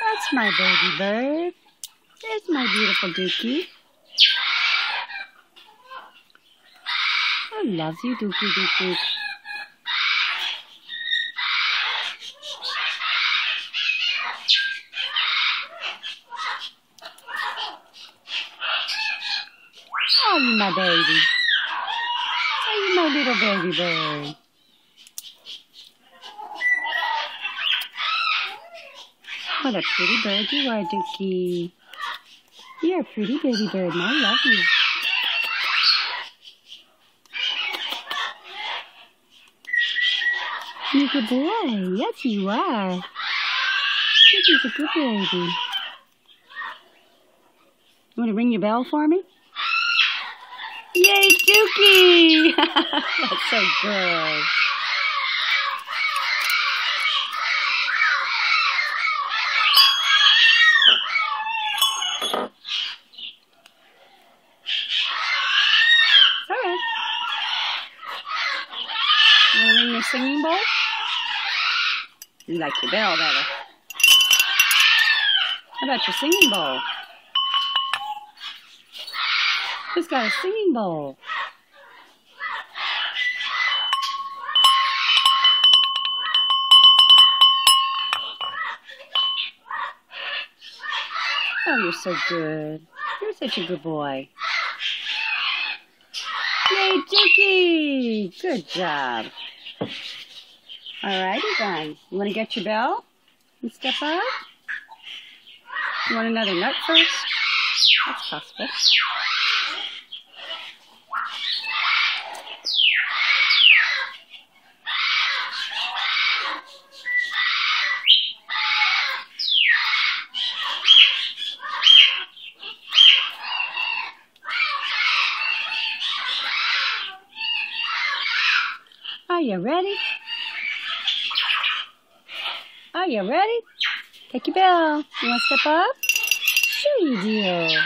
That's my baby bird. There's my beautiful Dookie. I love you, Dookie, Dookie. Oh, you my baby. Oh, you my little baby bird. What a pretty bird you are, Dookie. You're a pretty baby bird, and I love you. You're a good boy. Yes, you are. Dookie's a good baby. You want to ring your bell for me? Yay, Dookie! That's so good. All right. You want to ring your singing bowl? You like your bell better. How about your singing bowl? Who's got a singing bowl? Oh, you're so good. You're such a good boy. Yay, Dookie! Good job. Alrighty then. You want to get your bell and step up? You want another nut first? That's possible. Are you ready? Are you ready? Take your bell. You want to step up? Sure you do.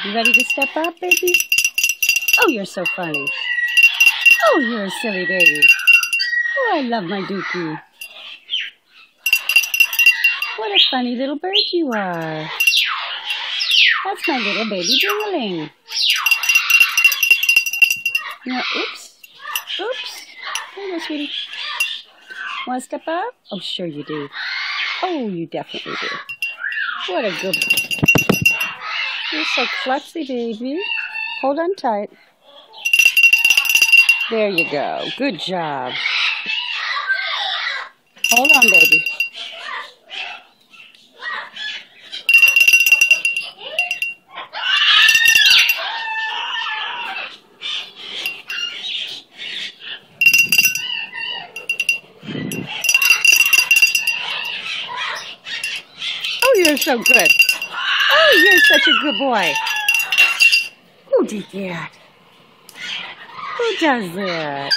You ready to step up, baby? Oh, you're so funny. Oh, you're a silly baby. Oh, I love my Dookie. What a funny little bird you are. That's my little baby Dingaling. Now, oops. Oops. There you go, sweetie. Want to step up? Oh, sure you do. Oh, you definitely do. What a good boy. You're so klutzy, baby. Hold on tight. There you go. Good job. Hold on, baby. Oh, you're so good. Oh, you're such a good boy. Who did that? Who does that?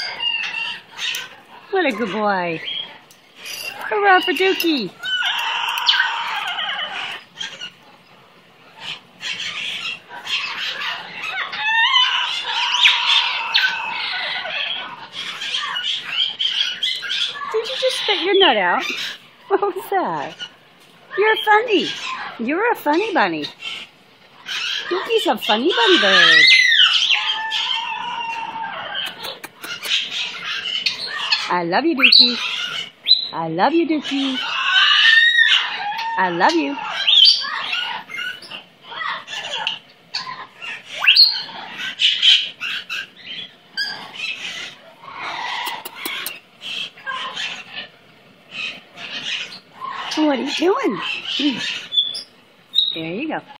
What a good boy. Hurrah for Dookie. Did you just spit your nut out? What was that? You're funny. You're a funny bunny. Dookie's a funny bunny bird. I love you, Dookie. I love you, Dookie. I love you. What are you doing? There you go.